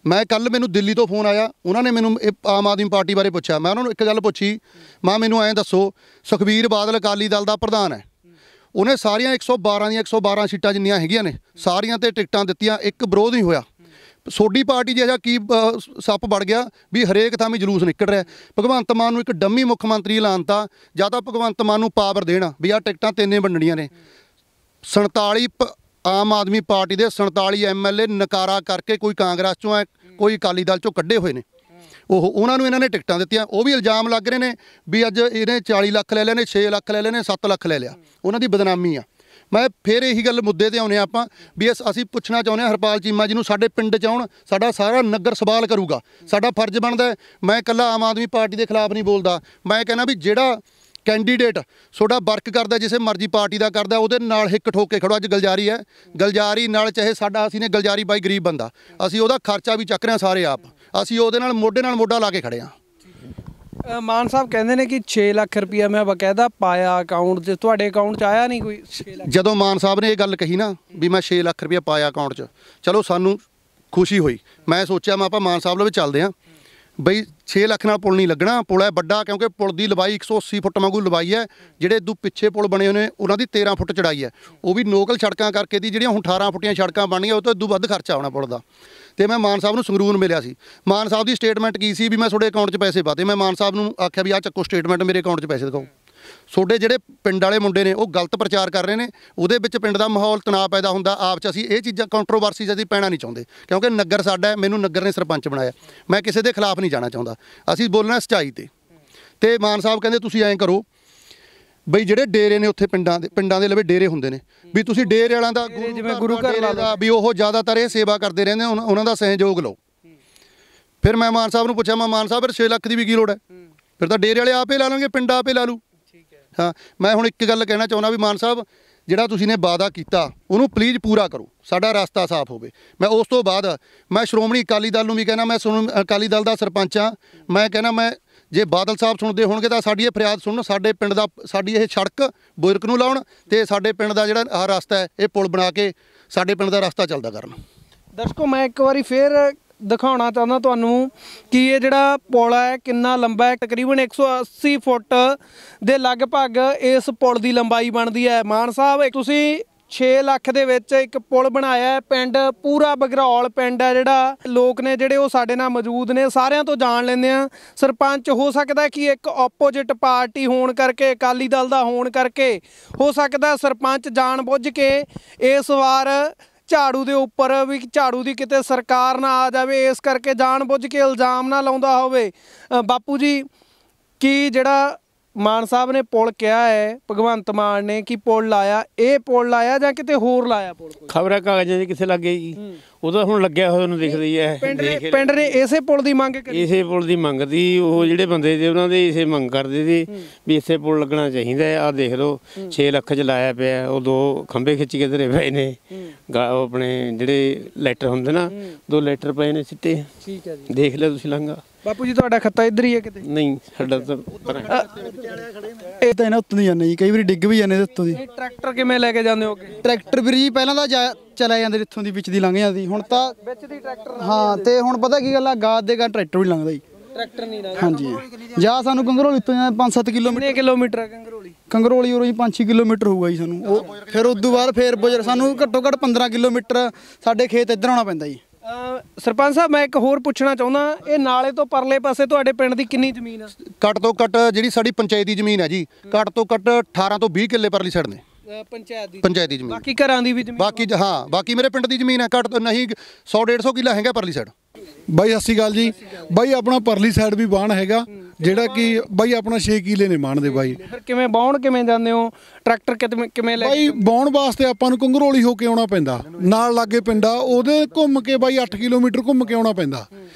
ਮੈਂ ਕੱਲ ਮੈਨੂੰ ਦਿੱਲੀ ਤੋਂ ਫੋਨ ਆਇਆ, ਉਹਨਾਂ ਨੇ ਮੈਨੂੰ ਆਮ ਆਦਮੀ ਪਾਰਟੀ ਬਾਰੇ ਪੁੱਛਿਆ। ਮੈਂ ਉਹਨਾਂ ਨੂੰ ਇੱਕ ਗੱਲ ਪੁੱਛੀ, ਮੈਨੂੰ ਐਂ ਦੱਸੋ ਸੁਖਬੀਰ ਬਾਦਲ ਅਕਾਲੀ ਦਲ ਦਾ ਪ੍ਰਧਾਨ ਹੈ, ਉਹਨੇ ਸਾਰੀਆਂ 112 ਦੀਆਂ 112 ਸੀਟਾਂ ਜਿੰਨੀਆਂ ਹੈਗੀਆਂ ਨੇ ਸਾਰੀਆਂ ਤੇ ਟਿਕਟਾਂ ਦਿੱਤੀਆਂ, ਇੱਕ ਵਿਰੋਧ ਨਹੀਂ ਹੋਇਆ। ਸੋਡੀ ਪਾਰਟੀ ਜਿਹੜਾ ਕੀ ਸੱਪ ਵੜ ਗਿਆ ਵੀ ਹਰੇਕ ਥਾਂ ਜਲੂਸ ਨਿਕਲ ਰਿਹਾ। ਭਗਵੰਤ ਮਾਨ ਨੂੰ ਇੱਕ ਡੰਮੀ ਮੁੱਖ ਮੰਤਰੀ ਐਲਾਨਤਾ, ਜਾਂ ਤਾਂ ਭਗਵੰਤ ਮਾਨ ਨੂੰ ਪਾਵਰ ਦੇਣਾ ਵੀ ਆਹ ਟਿਕਟਾਂ ਤਿੰਨੇ ਵੰਡਣੀਆਂ ਨੇ। 47 ਆਮ ਆਦਮੀ ਪਾਰਟੀ ਦੇ 47 ਐਮਐਲਏ ਨਕਾਰਾ ਕਰਕੇ, ਕੋਈ ਕਾਂਗਰਸ ਚੋਂ ਹੈ, ਕੋਈ ਅਕਾਲੀ ਦਲ ਚੋਂ ਕੱਢੇ ਹੋਏ ਨੇ, ਉਹਨਾਂ ਨੂੰ ਇਹਨਾਂ ਨੇ ਟਿਕਟਾਂ ਦਿੱਤੀਆਂ। ਉਹ ਵੀ ਇਲਜ਼ਾਮ ਲੱਗ ਰਹੇ ਨੇ ਵੀ ਅੱਜ ਇਹਨੇ 40 ਲੱਖ ਲੈ ਲਏ ਨੇ, 6 ਲੱਖ ਲੈ ਲਏ ਨੇ, 7 ਲੱਖ ਲੈ ਲਿਆ, ਉਹਨਾਂ ਦੀ ਬਦਨਾਮੀ ਆ। ਮੈਂ ਫਿਰ ਇਹੀ ਗੱਲ ਮੁੱਦੇ ਤੇ ਆਉਂਦੇ ਆਪਾਂ ਵੀ ਅਸੀਂ ਪੁੱਛਣਾ ਚਾਹੁੰਦੇ ਹਾਂ ਹਰਪਾਲ ਚੀਮਾ ਜੀ ਨੂੰ, ਸਾਡੇ ਪਿੰਡ 'ਚ ਆਉਣ, ਸਾਡਾ ਸਾਰਾ ਨਗਰ ਸਵਾਲ ਕਰੂਗਾ, ਸਾਡਾ ਫਰਜ਼ ਬਣਦਾ। ਮੈਂ ਇਕੱਲਾ ਆਮ ਆਦਮੀ ਪਾਰਟੀ ਦੇ ਖਿਲਾਫ ਨਹੀਂ ਬੋਲਦਾ, ਮੈਂ ਕਹਿੰਦਾ ਵੀ ਜਿਹੜਾ ਕੈਂਡੀਡੇਟ ਤੁਹਾਡਾ ਵਰਕ ਕਰਦਾ, ਜਿਸੇ ਮਰਜ਼ੀ ਪਾਰਟੀ ਦਾ ਕਰਦਾ, ਉਹਦੇ ਨਾਲ ਹਿੱਕ ਠੋਕ ਕੇ ਖੜੋ। ਅੱਜ ਗਲਜਾਰੀ ਹੈ, ਗਲਜਾਰੀ ਨਾਲ ਚਾਹੇ ਸਾਡਾ, ਅਸੀਂ ਨੇ ਗਲਜਾਰੀ ਬਾਈ ਗਰੀਬ ਬੰਦਾ, ਅਸੀਂ ਉਹਦਾ ਖਰਚਾ ਵੀ ਚੱਕ ਰਹੇ ਹਾਂ ਸਾਰੇ ਆਪ, ਅਸੀਂ ਉਹਦੇ ਨਾਲ ਮੋਢਾ ਲਾ ਕੇ ਖੜੇ ਹਾਂ। ਮਾਨ ਸਾਹਿਬ ਕਹਿੰਦੇ ਨੇ ਕਿ 6 ਲੱਖ ਰੁਪਇਆ ਮੈਂ ਬਕਾਇਦਾ ਪਾਇਆ ਅਕਾਊਂਟ 'ਚ, ਤੁਹਾਡੇ ਅਕਾਊਂਟ 'ਚ ਆਇਆ ਨਹੀਂ ਕੋਈ 6 ਲੱਖ? ਜਦੋਂ ਮਾਨ ਸਾਹਿਬ ਨੇ ਇਹ ਗੱਲ ਕਹੀ ਨਾ ਵੀ ਮੈਂ 6 ਲੱਖ ਰੁਪਇਆ ਪਾਇਆ ਅਕਾਊਂਟ 'ਚ, ਚਲੋ ਸਾਨੂੰ ਖੁਸ਼ੀ ਹੋਈ। ਮੈਂ ਸੋਚਿਆ ਆਪਾਂ ਮਾਨ ਸਾਹਿਬ ਨਾਲ ਚੱਲਦੇ ਹਾਂ ਬਈ 6 ਲੱਖ ਨਾਲ ਪੁਲ ਨਹੀਂ ਲੱਗਣਾ, ਪੁਲ ਹੈ ਵੱਡਾ, ਕਿਉਂਕਿ ਪੁਲ ਦੀ ਲੰਬਾਈ 180 ਫੁੱਟ ਵਾਂਗੂ ਲੰਬਾਈ ਹੈ। ਜਿਹੜੇ ਇਦੋਂ ਪਿੱਛੇ ਪੁਲ ਬਣੇ ਹੋਏ ਨੇ ਉਹਨਾਂ ਦੀ 13 ਫੁੱਟ ਚੜਾਈ ਹੈ, ਉਹ ਵੀ ਲੋਕਲ ਸੜਕਾਂ ਕਰਕੇ ਦੀ, ਜਿਹੜੀਆਂ ਹੁਣ 18 ਫੁੱਟੀਆਂ ਸੜਕਾਂ ਬਣਨੀਆਂ ਉਹ ਤੋਂ ਇਦੋਂ ਵੱਧ ਖਰਚਾ ਆਉਣਾ ਪੁਲ ਦਾ। ਤੇ ਮੈਂ ਮਾਨ ਸਾਹਿਬ ਨੂੰ ਸੰਗਰੂਰ ਮਿਲਿਆ ਸੀ, ਮਾਨ ਸਾਹਿਬ ਦੀ ਸਟੇਟਮੈਂਟ ਕੀ ਸੀ ਵੀ ਮੈਂ ਤੁਹਾਡੇ ਅਕਾਊਂਟ 'ਚ ਪੈਸੇ ਪਾਤੇ। ਮੈਂ ਮਾਨ ਸਾਹਿਬ ਨੂੰ ਆਖਿਆ ਵੀ ਆਹ ਚੱਕੋ ਸਟੇਟਮੈਂਟ, ਮੇਰੇ ਅਕਾਊਂਟ 'ਚ ਪੈਸੇ ਦਿਖਾਓ। ਤੁਹਾਡੇ ਜਿਹੜੇ ਪਿੰਡ ਵਾਲੇ ਮੁੰਡੇ ਨੇ ਉਹ ਗਲਤ ਪ੍ਰਚਾਰ ਕਰ ਰਹੇ ਨੇ, ਉਹਦੇ ਵਿੱਚ ਪਿੰਡ ਦਾ ਮਾਹੌਲ ਤਣਾਅ ਪੈਦਾ ਹੁੰਦਾ ਆਪ 'ਚ। ਅਸੀਂ ਇਹ ਚੀਜ਼ਾਂ ਕੰਟਰੋਵਰਸੀ 'ਚ ਅਸੀਂ ਪੈਣਾ ਨਹੀਂ ਚਾਹੁੰਦੇ, ਕਿਉਂਕਿ ਨਗਰ ਸਾਡਾ ਹੈ, ਮੈਨੂੰ ਨਗਰ ਨੇ ਸਰਪੰਚ ਬਣਾਇਆ, ਮੈਂ ਕਿਸੇ ਦੇ ਖਿਲਾਫ ਨਹੀਂ ਜਾਣਾ ਚਾਹੁੰਦਾ, ਅਸੀਂ ਬੋਲਣਾ ਸੱਚਾਈ ਤੇ ਮਾਨ ਸਾਹਿਬ ਕਹਿੰਦੇ ਤੁਸੀਂ ਐਂ ਕਰੋ ਬਈ ਜਿਹੜੇ ਡੇਰੇ ਨੇ ਉੱਥੇ ਪਿੰਡਾਂ ਦੇ ਲਵੇ ਡੇਰੇ ਹੁੰਦੇ ਨੇ, ਵੀ ਤੁਸੀਂ ਡੇਰੇ ਵਾਲਿਆਂ ਦਾ ਜਿਵੇਂ ਗੁਰੂ ਘਰ ਦਾ ਵੀ ਉਹ ਜ਼ਿਆਦਾਤਰ ਇਹ ਸੇਵਾ ਕਰਦੇ ਰਹਿੰਦੇ, ਉਹਨਾਂ ਦਾ ਸਹਿਯੋਗ ਲਓ। ਫਿਰ ਮੈਂ ਮਾਨ ਸਾਹਿਬ ਨੂੰ ਪੁੱਛਿਆ, ਮਾਨ ਸਾਹਿਬ ਫਿਰ 6 ਲੱਖ ਦੀ ਵੀ ਕੀ ਲੋੜ ਹੈ, ਫਿਰ ਤਾਂ ਡੇਰੇ ਵਾਲੇ ਆਪੇ ਲਾ ਲਾਂਗੇ, ਪਿੰਡ ਆਪੇ ਲਾ ਲੂ। ਹਾਂ, ਮੈਂ ਹੁਣ ਇੱਕ ਗੱਲ ਕਹਿਣਾ ਚਾਹੁੰਦਾ ਵੀ ਮਾਨ ਸਾਹਿਬ ਜਿਹੜਾ ਤੁਸੀਂ ਨੇ ਵਾਅਦਾ ਕੀਤਾ ਉਹਨੂੰ ਪਲੀਜ਼ ਪੂਰਾ ਕਰੋ, ਸਾਡਾ ਰਸਤਾ ਸਾਫ਼ ਹੋਵੇ। ਮੈਂ ਉਸ ਤੋਂ ਬਾਅਦ ਮੈਂ ਸ਼੍ਰੋਮਣੀ ਅਕਾਲੀ ਦਲ ਨੂੰ ਵੀ ਕਹਿਣਾ, ਮੈਂ ਅਕਾਲੀ ਦਲ ਦਾ ਸਰਪੰਚ ਹਾਂ, ਮੈਂ ਕਹਿਣਾ ਮੈਂ ਜੇ ਬਾਦਲ ਸਾਹਿਬ ਸੁਣਦੇ ਹੋਣਗੇ ਤਾਂ ਸਾਡੀ ਇਹ ਫਰਿਆਦ ਸੁਣਨ, ਸਾਡੇ ਪਿੰਡ ਦਾ ਸਾਡੀ ਇਹ ਸੜਕ ਬੁਰਕ ਨੂੰ ਲਾਉਣ ਤੇ ਸਾਡੇ ਪਿੰਡ ਦਾ ਜਿਹੜਾ ਆਹ ਰਸਤਾ ਹੈ ਇਹ ਪੁਲ ਬਣਾ ਕੇ ਸਾਡੇ ਪਿੰਡ ਦਾ ਰਸਤਾ ਚੱਲਦਾ ਕਰਨ। ਦਰਸ਼ਕੋ, ਮੈਂ ਇੱਕ ਵਾਰੀ ਫੇਰ ਦਿਖਾਉਣਾ ਚਾਹੁੰਦਾ ਤੁਹਾਨੂੰ ਕਿ ਇਹ ਜਿਹੜਾ ਪੁਲ ਹੈ ਕਿੰਨਾ ਲੰਬਾ ਹੈ। ਤਕਰੀਬਨ 180 ਫੁੱਟ ਦੇ ਲਗਭਗ ਇਸ ਪੁਲ ਦੀ ਲੰਬਾਈ ਬਣਦੀ ਹੈ। ਮਾਨ ਸਾਹਿਬ ਤੁਸੀਂ 6 ਲੱਖ ਦੇ ਵਿੱਚ ਇੱਕ ਪੁਲ ਬਣਾਇਆ ਹੈ। ਪਿੰਡ ਪੂਰਾ ਬਗਰੌਲ ਪਿੰਡ ਹੈ, ਜਿਹੜਾ ਲੋਕ ਨੇ ਜਿਹੜੇ ਉਹ ਸਾਡੇ ਨਾਲ ਮੌਜੂਦ ਨੇ, ਸਾਰਿਆਂ ਤੋਂ ਜਾਣ ਲੈਂਦੇ ਆ। ਸਰਪੰਚ ਹੋ ਸਕਦਾ ਕਿ ਇੱਕ ਆਪੋਜੀਟ ਪਾਰਟੀ ਹੋਣ ਕਰਕੇ, ਅਕਾਲੀ ਦਲ ਦਾ ਹੋਣ ਕਰਕੇ ਹੋ ਸਕਦਾ ਸਰਪੰਚ ਜਾਣ ਬੁੱਝ ਕੇ ਇਸ ਵਾਰ ਝਾੜੂ ਦੇ ਉੱਪਰ ਵੀ ਝਾੜੂ ਦੀ ਕਿਤੇ ਸਰਕਾਰ ਨਾ ਆ ਜਾਵੇ, ਇਸ ਕਰਕੇ ਜਾਣ ਬੁੱਝ ਕੇ ਇਲਜ਼ਾਮ ਨਾ ਲਾਉਂਦਾ ਹੋਵੇ। ਬਾਪੂ ਜੀ, ਕੀ ਜਿਹੜਾ ਮਾਨ ਸਾਹਿਬ ਨੇ ਪੁਲ ਕਿਹਾ ਹੈ, ਭਗਵੰਤ ਮਾਨ ਨੇ ਕਿ ਪੁਲ ਲਾਇਆ, ਇਹ ਪੁਲ ਲਾਇਆ ਜਾਂ ਕਿਤੇ ਹੋਰ ਲਾਇਆ ਪੁਲ? ਖਬਰਾਂ ਕਾਗਜ਼ਾਂ 'ਚ ਕਿੱਥੇ ਲੱਗੇ ਜੀ, ਉਹਦਾ ਹੁਣ ਲੱਗਿਆ ਹੋਇਆ ਨੂੰ ਦਿਖ ਰਹੀ ਹੈ। ਪਿੰਡ ਨੇ ਇਸੇ ਪੁਲ ਦੀ ਮੰਗ ਕਰੀ, ਇਸੇ ਪੁਲ ਦੀ ਮੰਗ ਦੀ, ਉਹ ਜਿਹੜੇ ਬੰਦੇ ਤੇ ਉਹਨਾਂ ਦੇ ਇਸੇ ਮੰਗ ਕਰਦੇ ਸੀ ਵੀ ਇੱਥੇ ਪੁਲ ਲੱਗਣਾ ਚਾਹੀਦਾ ਹੈ। ਆਹ ਦੇਖ ਲਓ 6 ਲੱਖ 'ਚ ਲਾਇਆ ਪਿਆ, ਉਹ 2 ਖੰਭੇ ਖਿੱਚ ਕੇ ਧਰੇ ਪਏ ਨੇ, ਉਹ ਆਪਣੇ ਜਿਹੜੇ ਲੈਟਰ ਹੁੰਦੇ ਨਾ 2 ਲੈਟਰ ਪਏ ਨੇ ਸਿੱਟੇ। ਠੀਕ ਹੈ ਜੀ, ਦੇਖ ਲਿਆ ਤੁਸੀਂ ਲੰਘਾ। ਬਾਪੂ ਜੀ ਤੁਹਾਡਾ ਖੱਤਾ ਇੱਧਰ ਹੀ ਹੈ ਕਿਤੇ? ਨਹੀਂ, ਸਾਡਾ ਤਾਂ ਇਹ ਤਾਂ ਇਹਨਾਂ ਉੱਤੋਂ ਦੀ ਜਾਂਦੇ ਜੀ, ਕਈ ਵਾਰੀ ਡਿੱਗ ਵੀ ਜਾਂਦੇ ਉੱਤੋਂ ਦੀ। ਟਰੈਕਟਰ ਕਿਵੇਂ ਲੈ ਕੇ ਜਾਂਦੇ ਹੋ? ਟਰੈਕਟਰ ਵੀਰ ਜੀ ਪਹਿਲਾਂ ਤਾਂ ਚਲਾ ਜਾਂਦੇ ਇੱਥੋਂ ਦੀ ਵਿੱਚ ਦੀ ਲੰਘ ਜਾਂਦੀ, ਹੁਣ ਤਾਂ ਵਿੱਚ ਦੀ ਟਰੈਕਟਰ ਹਾਂ। ਤੇ ਹੁਣ ਪਤਾ ਕੀ ਗੱਲ ਆ, ਗਾਦ ਦੇ ਟਰੈਕਟਰ ਵੀ ਲੰਘਦਾ ਜੀ। ਟਰੈਕਟਰ ਨਹੀਂ ਨਾ ਹਾਂਜੀ ਜਾਂ ਸਾਨੂੰ ਕੰਗਰੋਲੀ ਤੋਂ 5-7 ਕਿਲੋਮੀਟਰ। ਕਿੰਨੇ ਕਿਲੋਮੀਟਰ ਹੈ ਕੰਗਰੋਲੀ? ਕੰਗਰੋਲੀ ਉਰੋਂ 5-6 ਕਿਲੋਮੀਟਰ ਹੋਊਗਾ ਜੀ ਸਾਨੂੰ। ਉਹ ਫਿਰ ਉਦੋਂ ਬਾਅਦ ਫਿਰ ਬੁਜਰ ਸਾਨੂੰ ਘੱਟੋ ਘੱਟ 15 ਕਿਲੋਮੀਟਰ ਸਾਡੇ ਖੇਤ ਇੱਧਰ ਆਉਣਾ ਪੈਂਦਾ ਜੀ। ਸਰਪੰਚ ਸਾਹਿਬ ਮੈਂ ਇੱਕ ਹੋਰ ਪੁੱਛਣਾ ਚਾਹੁੰਦਾ, ਇਹ ਨਾਲੇ ਤੋਂ ਪਰਲੇ ਪਾਸੇ ਤੁਹਾਡੇ ਪਿੰਡ ਦੀ ਕਿੰਨੀ ਜ਼ਮੀਨ ਆ? ਘੱਟ ਤੋਂ ਘੱਟ ਜਿਹੜੀ ਸਾਡੀ ਪੰਚਾਇਤੀ ਜ਼ਮੀਨ ਹੈ ਜੀ, ਘੱਟ ਤੋਂ ਘੱਟ 18 ਤੋਂ 20 ਕਿੱਲੇ ਪਰਲੀ ਸਾਈਡ ਨੇ ਪੰਚਾਇਤੀ ਜ਼ਮੀਨ। ਬਾਕੀ ਘਰਾਂ ਦੀ ਵੀ ਜ਼ਮੀਨ? ਬਾਕੀ ਮੇਰੇ ਪਿੰਡ ਦੀ ਜ਼ਮੀਨ ਹੈ, ਘੱਟ ਨਹੀਂ 100-150 ਕਿੱਲਾ ਹੈਗਾ ਪਰਲੀ ਸਾਈਡ। ਬਾਈ ਸਤਿ ਸ਼੍ਰੀ ਅਕਾਲ ਜੀ। ਬਾਈ ਆਪਣਾ ਪਰਲੀ ਸਾਈਡ ਵੀ ਬਾਣ ਹੈਗਾ, ਜਿਹੜਾ ਕਿ ਬਾਈ ਆਪਣਾ 6 ਕਿੱਲੇ ਨੇ ਬਾਣ ਦੇ ਬਾਈ। ਫਿਰ ਕਿਵੇਂ ਬਾਉਣ ਕਿਵੇਂ ਜਾਂਦੇ ਹੋ? ਟਰੈਕਟਰ ਕਿਵੇਂ ਲੈ ਬਾਈ ਬਾਉਣ ਵਾਸਤੇ ਆਪਾਂ ਨੂੰ ਕੰਗਰੋਲੀ ਹੋ ਕੇ ਆਉਣਾ ਪੈਂਦਾ, ਨਾਲ ਲਾਗੇ ਪਿੰਡ ਆ ਉਹਦੇ ਘੁੰਮ ਕੇ ਬਾਈ 8 ਕਿਲੋਮੀਟਰ ਘੁੰਮ ਕੇ ਆਉਣਾ ਪੈਂਦਾ।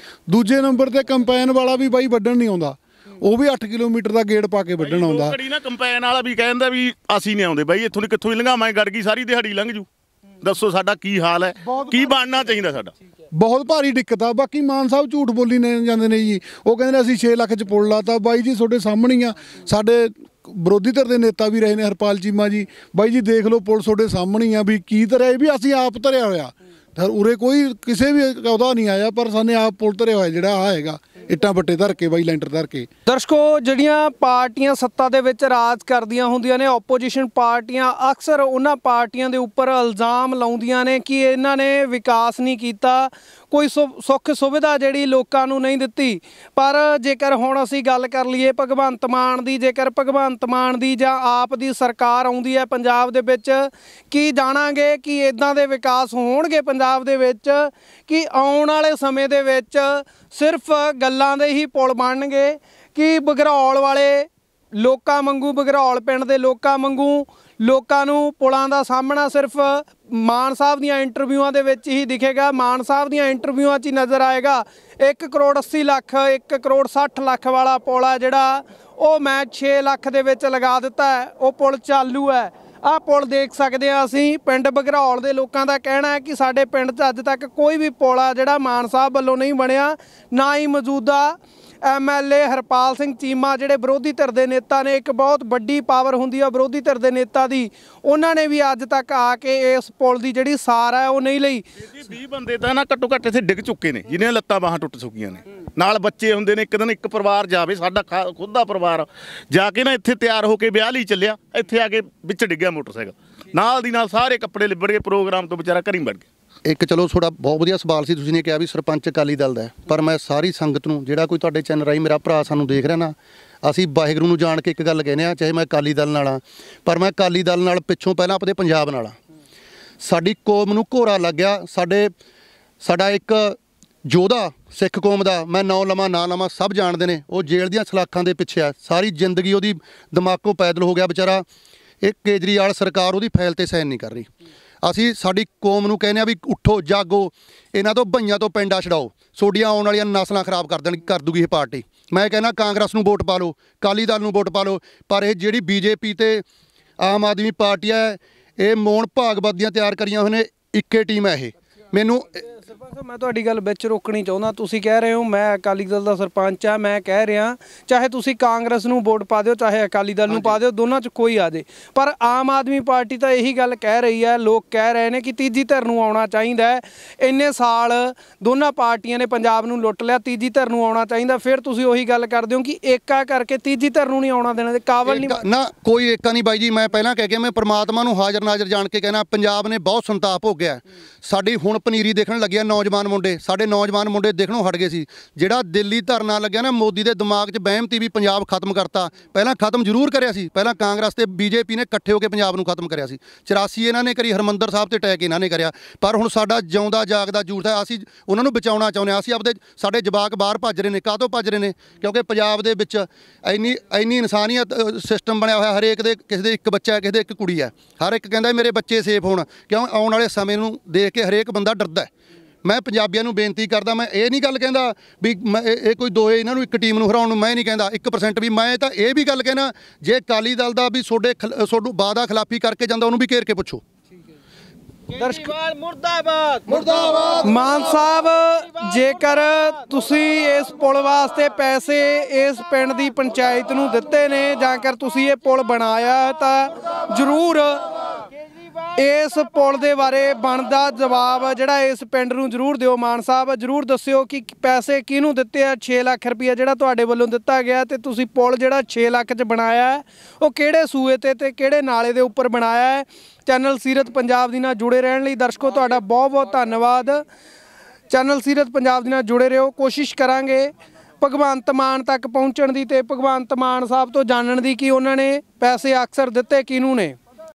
ਦੂਜੇ ਨੰਬਰ ਤੇ ਕੰਪੈਨ ਵਾਲਾ ਵੀ ਬਾਈ ਵੱਢਣ ਨਹੀਂ ਆਉਂਦਾ, ਉਹ ਵੀ 8 ਕਿਲੋਮੀਟਰ ਦਾ ਗੇੜ ਪਾ ਕੇ ਵੱਢਣ ਆਉਂਦਾ। ਘੜੀ ਨਾ ਕੰਪੈਨ ਵਾਲਾ ਵੀ ਕਹਿੰਦਾ ਵੀ ਅਸੀਂ ਨਹੀਂ ਆਉਂਦੇ ਬਾਈ, ਇੱਥੋਂ ਦੀ ਕਿੱਥੋਂ ਹੀ ਲੰਘਾਵਾਂ, ਗੜ ਗਈ ਸਾਰੀ ਦਿਹਾੜੀ ਲੰਘ ਜੂ। ਦੱਸੋ ਸਾਡਾ ਕੀ ਹਾਲ ਹੈ, ਕੀ ਬਣਨਾ ਚਾਹੀਦਾ ਸਾਡਾ? ਬਹੁਤ ਭਾਰੀ ਦਿੱਕਤ ਆ। ਬਾਕੀ ਮਾਨ ਸਾਹਿਬ ਝੂਠ ਬੋਲੀ ਨੇ ਜਾਂਦੇ ਨੇ ਜੀ, ਉਹ ਕਹਿੰਦੇ ਨੇ ਅਸੀਂ 6 ਲੱਖ ਚ ਪੁੱਲ ਲਾਤਾ। ਬਾਈ ਜੀ ਤੁਹਾਡੇ ਸਾਹਮਣੇ ਹੀ ਆ, ਸਾਡੇ ਵਿਰੋਧੀ ਧਿਰ ਦੇ ਨੇਤਾ ਵੀ ਰਹੇ ਨੇ ਹਰਪਾਲ ਚੀਮਾ ਜੀ, ਬਾਈ ਜੀ ਦੇਖ ਲਓ ਪੁੱਲ ਤੁਹਾਡੇ ਸਾਹਮਣੇ ਹੀ ਆ ਵੀ ਕੀ ਧਰਿਆ, ਇਹ ਵੀ ਅਸੀਂ ਆਪ ਧਰਿਆ ਹੋਇਆ। ਉਰੇ ਕੋਈ ਕਿਸੇ ਵੀ ਉਹਦਾ ਨਹੀਂ ਆਇਆ, ਪਰ ਸਾਨੇ ਆਪ ਪੁੱਲ ਧਰਿਆ ਹੋਇਆ ਜਿਹੜਾ ਆ ਹੈਗਾ, ਇੱਟਾਂ ਬੱਟੇ ਧਰ ਕੇ ਬਾਈ, ਲੈਂਟਰ ਧਰ ਕੇ। ਦਰਸ਼ਕੋ, ਜਿਹੜੀਆਂ ਪਾਰਟੀਆਂ ਸੱਤਾ ਦੇ ਵਿੱਚ ਰਾਜ ਕਰਦੀਆਂ ਹੁੰਦੀਆਂ ਨੇ, ਆਪੋਜੀਸ਼ਨ ਪਾਰਟੀਆਂ ਅਕਸਰ ਉਹਨਾਂ ਪਾਰਟੀਆਂ ਦੇ ਉੱਪਰ ਇਲਜ਼ਾਮ ਲਾਉਂਦੀਆਂ ਨੇ ਕਿ ਇਹਨਾਂ ਨੇ ਵਿਕਾਸ ਨਹੀਂ ਕੀਤਾ, ਕੋਈ ਸੁੱਖ ਸੁਵਿਧਾ ਜਿਹੜੀ ਲੋਕਾਂ ਨੂੰ ਨਹੀਂ ਦਿੱਤੀ। ਪਰ ਜੇਕਰ ਹੁਣ ਅਸੀਂ ਗੱਲ ਕਰ ਲਈਏ ਭਗਵੰਤ ਮਾਨ ਦੀ, ਜੇਕਰ ਭਗਵੰਤ ਮਾਨ ਦੀ ਜਾਂ ਆਪ ਦੀ ਸਰਕਾਰ ਆਉਂਦੀ ਹੈ ਪੰਜਾਬ ਦੇ ਵਿੱਚ, ਕੀ ਜਾਣਾਂਗੇ ਕਿ ਇੱਦਾਂ ਦੇ ਵਿਕਾਸ ਹੋਣਗੇ ਪੰਜਾਬ ਦੇ ਵਿੱਚ ਕਿ ਆਉਣ ਵਾਲੇ ਸਮੇਂ ਦੇ ਵਿੱਚ ਸਿਰਫ ਗੱਲਾਂ ਦੇ ਹੀ ਪੁਲ ਬਣਨਗੇ ਕਿ ਬਘਰੌਲ ਵਾਲੇ ਲੋਕਾਂ ਵਾਂਗੂ, ਬਘਰੌਲ ਪਿੰਡ ਦੇ ਲੋਕਾਂ ਵਾਂਗੂ ਲੋਕਾਂ ਨੂੰ ਪੁਲਾਂ ਦਾ ਸਾਹਮਣਾ ਸਿਰਫ ਮਾਨ ਸਾਹਿਬ ਦੀਆਂ ਇੰਟਰਵਿਊਆਂ ਦੇ ਵਿੱਚ ਹੀ ਦਿਖੇਗਾ, ਮਾਨ ਸਾਹਿਬ ਦੀਆਂ ਇੰਟਰਵਿਊਆਂ 'ਚ ਹੀ ਨਜ਼ਰ ਆਏਗਾ। 1 ਕਰੋੜ 80 ਲੱਖ 1 ਕਰੋੜ 60 ਲੱਖ ਵਾਲਾ ਪੁਲ ਹੈ ਜਿਹੜਾ, ਉਹ ਮੈਂ 6 ਲੱਖ ਦੇ ਵਿੱਚ ਲਗਾ ਦਿੱਤਾ ਹੈ, ਉਹ ਪੁਲ ਚਾਲੂ ਹੈ। ਆਹ ਪੁਲ ਦੇਖ ਸਕਦੇ ਹਾਂ ਅਸੀਂ। ਪਿੰਡ ਬਘਰੌਲ ਦੇ ਲੋਕਾਂ ਦਾ ਕਹਿਣਾ ਹੈ ਕਿ ਸਾਡੇ ਪਿੰਡ 'ਚ ਅੱਜ ਤੱਕ ਕੋਈ ਵੀ ਪੁਲ ਆ ਜਿਹੜਾ ਮਾਨ ਸਾਹਿਬ ਵੱਲੋਂ ਨਹੀਂ ਬਣਿਆ, ਨਾ ਹੀ ਮੌਜੂਦਾ MLA ਹਰਪਾਲ ਸਿੰਘ ਚੀਮਾ ਜਿਹੜੇ ਵਿਰੋਧੀ ਧਿਰ ਦੇ ਨੇਤਾ ਨੇ, ਇੱਕ ਬਹੁਤ ਵੱਡੀ ਪਾਵਰ ਹੁੰਦੀ ਆ ਵਿਰੋਧੀ ਧਿਰ ਦੇ ਨੇਤਾ ਦੀ, ਉਹਨਾਂ ਨੇ ਵੀ ਅੱਜ ਤੱਕ ਆ ਕੇ ਇਸ ਪੁਲ ਦੀ ਜਿਹੜੀ ਸਾਰ ਹੈ ਉਹ ਨਹੀਂ ਲਈ। 20 ਬੰਦੇ ਤਾਂ ਨਾ ਘੱਟੋ ਘੱਟ ਇੱਥੇ ਡਿੱਗ ਚੁੱਕੇ ਨੇ, ਜਿਹਨਾਂ ਲੱਤਾਂ ਬਾਹਾਂ ਟੁੱਟ ਚੁੱਕੀਆਂ ਨੇ, ਨਾਲ ਬੱਚੇ ਹੁੰਦੇ ਨੇ। ਇੱਕ ਦਿਨ ਇੱਕ ਪਰਿਵਾਰ ਜਾਵੇ, ਸਾਡਾ ਖੁਦ ਦਾ ਪਰਿਵਾਰ ਜਾ ਕੇ ਨਾ ਇੱਥੇ ਤਿਆਰ ਹੋ ਕੇ ਵਿਆਹ ਲਈ ਚੱਲਿਆ, ਇੱਥੇ ਆ ਕੇ ਵਿੱਚ ਡਿੱਗਿਆ ਮੋਟਰਸਾਈਕਲ, ਨਾਲ ਦੀ ਨਾਲ ਸਾਰੇ ਕੱਪੜੇ ਲਿਬੜ ਗਏ, ਪ੍ਰੋਗਰਾਮ ਤੋਂ ਵਿਚਾਰਾ ਘਰੀ ਵੜ ਗਿਆ। ਇੱਕ ਚਲੋ ਤੁਹਾਡਾ ਬਹੁਤ ਵਧੀਆ ਸਵਾਲ ਸੀ, ਤੁਸੀਂ ਨੇ ਕਿਹਾ ਵੀ ਸਰਪੰਚ ਅਕਾਲੀ ਦਲ ਦਾ ਹੈ, ਪਰ ਮੈਂ ਸਾਰੀ ਸੰਗਤ ਨੂੰ, ਜਿਹੜਾ ਕੋਈ ਤੁਹਾਡੇ ਚੈਨਲ ਰਾਹੀਂ ਮੇਰਾ ਭਰਾ ਸਾਨੂੰ ਦੇਖ ਰਿਹਾ ਨਾ, ਅਸੀਂ ਵਾਹਿਗੁਰੂ ਨੂੰ ਜਾਣ ਕੇ ਇੱਕ ਗੱਲ ਕਹਿੰਦੇ ਹਾਂ, ਚਾਹੇ ਮੈਂ ਅਕਾਲੀ ਦਲ ਨਾਲ ਹਾਂ, ਪਰ ਮੈਂ ਅਕਾਲੀ ਦਲ ਨਾਲ ਪਿੱਛੋਂ ਪਹਿਲਾਂ ਆਪਣੇ ਪੰਜਾਬ ਨਾਲ ਹਾਂ। ਸਾਡੀ ਕੌਮ ਨੂੰ ਘੋਰਾ ਲੱਗ ਗਿਆ, ਸਾਡਾ ਇੱਕ ਯੋਧਾ ਸਿੱਖ ਕੌਮ ਦਾ, ਮੈਂ ਨਾਂ ਲਵਾਂ ਨਾ ਲਵਾਂ ਸਭ ਜਾਣਦੇ ਨੇ, ਉਹ ਜੇਲ੍ਹ ਦੀਆਂ ਸਲਾਖਾਂ ਦੇ ਪਿੱਛੇ ਆ, ਸਾਰੀ ਜ਼ਿੰਦਗੀ ਉਹਦੀ ਦਿਮਾਗੋਂ ਪੈਦਲ ਹੋ ਗਿਆ ਵਿਚਾਰਾ। ਇਹ ਕੇਜਰੀਵਾਲ ਸਰਕਾਰ ਉਹਦੀ ਫਾਈਲ ਤੇ ਸਾਈਨ ਨਹੀਂ ਕਰ ਰਹੀ। ਅਸੀਂ ਸਾਡੀ ਕੌਮ ਨੂੰ ਕਹਿੰਦੇ ਆ ਵੀ ਉੱਠੋ ਜਾਗੋ, ਇਹਨਾਂ ਤੋਂ ਬਈਆਂ ਤੋਂ ਪਿੰਡਾਂ ਛਡਾਓ, ਤੁਹਾਡੀਆਂ ਆਉਣ ਵਾਲੀਆਂ ਨਸਲਾਂ ਖਰਾਬ ਕਰ ਦੂਗੀ ਇਹ ਪਾਰਟੀ। ਮੈਂ ਕਹਿੰਦਾ ਕਾਂਗਰਸ ਨੂੰ ਵੋਟ ਪਾ ਲਓ, ਅਕਾਲੀ ਦਲ ਨੂੰ ਵੋਟ ਪਾ ਲਓ, ਪਰ ਇਹ ਜਿਹੜੀ BJP ਤੇ ਆਮ ਆਦਮੀ ਪਾਰਟੀ ਹੈ, ਇਹ ਮੋਹਨ ਭਾਗਵਤ ਦੀਆਂ ਤਿਆਰ ਕਰੀਆਂ ਹੋਏ ਨੇ, ਇੱਕੇ ਟੀਮ ਹੈ ਇਹ। ਮੈਨੂੰ ਸਰਪੰਚ ਸਾਹਿਬ ਮੈਂ ਤੁਹਾਡੀ ਗੱਲ ਵਿੱਚ ਰੋਕਣੀ ਚਾਹੁੰਦਾ, ਤੁਸੀਂ ਕਹਿ ਰਹੇ ਹੋ ਮੈਂ ਅਕਾਲੀ ਦਲ ਦਾ ਸਰਪੰਚ ਆ, ਮੈਂ ਕਹਿ ਰਿਹਾ ਚਾਹੇ ਤੁਸੀਂ ਕਾਂਗਰਸ ਨੂੰ ਵੋਟ ਪਾ ਦਿਓ ਚਾਹੇ ਅਕਾਲੀ ਦਲ ਨੂੰ ਪਾ ਦਿਓ, ਦੋਨਾਂ 'ਚ ਕੋਈ ਆ ਜੇ, ਪਰ ਆਮ ਆਦਮੀ ਪਾਰਟੀ ਤਾਂ ਇਹੀ ਗੱਲ ਕਹਿ ਰਹੀ ਹੈ, ਲੋਕ ਕਹਿ ਰਹੇ ਨੇ ਕਿ ਤੀਜੀ ਧਿਰ ਨੂੰ ਆਉਣਾ ਚਾਹੀਦਾ ਹੈ। ਇੰਨੇ ਸਾਲ ਦੋਨਾਂ ਪਾਰਟੀਆਂ ਨੇ ਪੰਜਾਬ ਨੂੰ ਲੁੱਟ ਲਿਆ, ਤੀਜੀ ਧਿਰ ਨੂੰ ਆਉਣਾ ਚਾਹੀਦਾ। ਫਿਰ ਤੁਸੀਂ ਉਹੀ ਗੱਲ ਕਰਦੇ ਹੋ ਕਿ ਏਕਾ ਕਰਕੇ ਤੀਜੀ ਧਿਰ ਨੂੰ ਨਹੀਂ ਆਉਣਾ ਦੇਣਾ, ਤੇ ਕਾਬਲ ਨਹੀਂ ਨਾ, ਕੋਈ ਏਕਾ ਨਹੀਂ ਬਾਈ ਜੀ। ਮੈਂ ਪਹਿਲਾਂ ਕਹਿ ਕੇ, ਮੈਂ ਪ੍ਰਮਾਤਮਾ ਨੂੰ ਹਾਜ਼ਰ ਨਾਜ਼ਰ ਜਾਣ ਕੇ ਕਹਿਣਾ, ਪੰਜਾਬ ਨੇ ਬਹੁਤ ਸੰਤਾਪ ਹੋ ਗਿਆ। ਸਾਡੀ ਹੁਣ ਪਨੀਰੀ ਦੇਖਣ ਲੱਗਿਆ ਨੌਜਵਾਨ ਮੁੰਡੇ, ਸਾਡੇ ਨੌਜਵਾਨ ਮੁੰਡੇ ਦੇਖਣੋਂ ਹਟ ਗਏ ਸੀ। ਜਿਹੜਾ ਦਿੱਲੀ ਧਰਨਾ ਲੱਗਿਆ ਨਾ, ਮੋਦੀ ਦੇ ਦਿਮਾਗ 'ਚ ਵਹਿਮ ਤੀ ਵੀ ਪੰਜਾਬ ਖਤਮ ਕਰਤਾ। ਪਹਿਲਾਂ ਖਤਮ ਜ਼ਰੂਰ ਕਰਿਆ ਸੀ, ਪਹਿਲਾਂ ਕਾਂਗਰਸ ਤੇ BJP ਨੇ ਇਕੱਠੇ ਹੋ ਕੇ ਪੰਜਾਬ ਨੂੰ ਖਤਮ ਕਰਿਆ ਸੀ। 84 ਇਹਨਾਂ ਨੇ ਕਰੀ, ਹਰਮੰਦਰ ਸਾਹਿਬ ਤੇ ਅਟੈਕ ਇਹਨਾਂ ਨੇ ਕਰਿਆ, ਪਰ ਹੁਣ ਸਾਡਾ ਜਿਉਂਦਾ ਜਾਗਦਾ ਜੂਠ ਹੈ, ਅਸੀਂ ਉਹਨਾਂ ਨੂੰ ਬਚਾਉਣਾ ਚਾਹੁੰਦੇ ਹਾਂ। ਅਸੀਂ ਸਾਡੇ ਜਵਾਕ ਬਾਹਰ ਭੱਜ ਰਹੇ ਨੇ, ਕਾਹਤੋਂ ਭੱਜ ਰਹੇ ਨੇ? ਕਿਉਂਕਿ ਪੰਜਾਬ ਦੇ ਵਿੱਚ ਇੰਨੀ ਇਨਸਾਨੀਅਤ ਸਿਸਟਮ ਬਣਿਆ ਹੋਇਆ, ਹਰੇਕ ਦੇ ਕਿਸੇ ਦੇ ਇੱਕ ਬੱਚਾ ਹੈ, ਕਿਸੇ ਦੇ ਇੱਕ ਕੁੜੀ ਹੈ, ਹਰ ਇੱਕ ਕਹਿੰਦਾ ਮੇਰੇ ਬੱਚੇ ਸੇਫ ਹੋਣ, ਕਿਉਂ ਆਉਣ ਵਾਲੇ ਸਮੇਂ ਨੂੰ ਦੇਖ ਕੇ ਹਰੇਕ ਬੰਦਾ ਡਰਦਾ। ਮੈਂ ਪੰਜਾਬੀਆਂ ਨੂੰ ਬੇਨਤੀ ਕਰਦਾ, ਮੈਂ ਇਹ ਨਹੀਂ ਗੱਲ ਕਹਿੰਦਾ ਵੀ ਇਹ ਕੋਈ ਦੋਏ ਇਹਨਾਂ ਨੂੰ ਇੱਕ ਟੀਮ ਨੂੰ ਹਰਾਉਣ ਨੂੰ, ਮੈਂ ਨਹੀਂ ਕਹਿੰਦਾ 1% ਵੀ। ਮੈਂ ਤਾਂ ਇਹ ਵੀ ਗੱਲ ਕਹਿਣਾ, ਜੇ ਅਕਾਲੀ ਦਲ ਦਾ ਵੀ ਤੁਹਾਨੂੰ ਵਾਅਦਾ ਖਿਲਾਫੀ ਕਰਕੇ ਜਾਂਦਾ, ਉਹਨੂੰ ਵੀ ਘੇਰ ਕੇ ਪੁੱਛੋ। ਮੁਰਦਾਬਾਦ ਮਾਨ ਸਾਹਿਬ, ਜੇਕਰ ਤੁਸੀਂ ਇਸ ਪੁਲ ਵਾਸਤੇ ਪੈਸੇ ਇਸ ਪਿੰਡ ਦੀ ਪੰਚਾਇਤ ਨੂੰ ਦਿੱਤੇ ਨੇ, ਜਾਂ ਕਰ ਤੁਸੀਂ ਇਹ ਪੁਲ ਬਣਾਇਆ ਤਾਂ ਜ਼ਰੂਰ ਇਸ ਪੁਲ ਦੇ ਬਾਰੇ ਬਣਦਾ ਜਵਾਬ ਜਿਹੜਾ ਇਸ ਪਿੰਡ ਨੂੰ ਜ਼ਰੂਰ ਦਿਓ। ਮਾਨ ਸਾਹਿਬ ਜ਼ਰੂਰ ਦੱਸਿਓ ਕਿ ਪੈਸੇ ਕਿਹਨੂੰ ਦਿੱਤੇ ਆ। 6 ਲੱਖ ਰੁਪਈਆ ਜਿਹੜਾ ਤੁਹਾਡੇ ਵੱਲੋਂ ਦਿੱਤਾ ਗਿਆ ਤੇ ਤੁਸੀਂ ਪੁਲ ਜਿਹੜਾ 6 ਲੱਖ 'ਚ ਬਣਾਇਆ ਹੈ ਉਹ ਕਿਹੜੇ ਸੂਏ ਤੇ ਕਿਹੜੇ ਨਾਲੇ ਦੇ ਉੱਪਰ ਬਣਾਇਆ ਹੈ। ਚੈਨਲ ਸੀਰਤ ਪੰਜਾਬ ਦੇ ਨਾਲ ਜੁੜੇ ਰਹਿਣ ਲਈ ਦਰਸ਼ਕੋ ਤੁਹਾਡਾ ਬਹੁਤ ਬਹੁਤ ਧੰਨਵਾਦ। ਚੈਨਲ ਸੀਰਤ ਪੰਜਾਬ ਦੇ ਨਾਲ ਜੁੜੇ ਰਹੋ। ਕੋਸ਼ਿਸ਼ ਕਰਾਂਗੇ ਭਗਵੰਤ ਮਾਨ ਤੱਕ ਪਹੁੰਚਣ ਦੀ ਤੇ ਭਗਵੰਤ ਮਾਨ ਸਾਹਿਬ ਤੋਂ ਜਾਣਨ ਦੀ ਕਿ ਉਹਨਾਂ ਨੇ ਪੈਸੇ ਅਕਸਰ ਦਿੱਤੇ ਕਿਹਨੂੰ ਨੇ।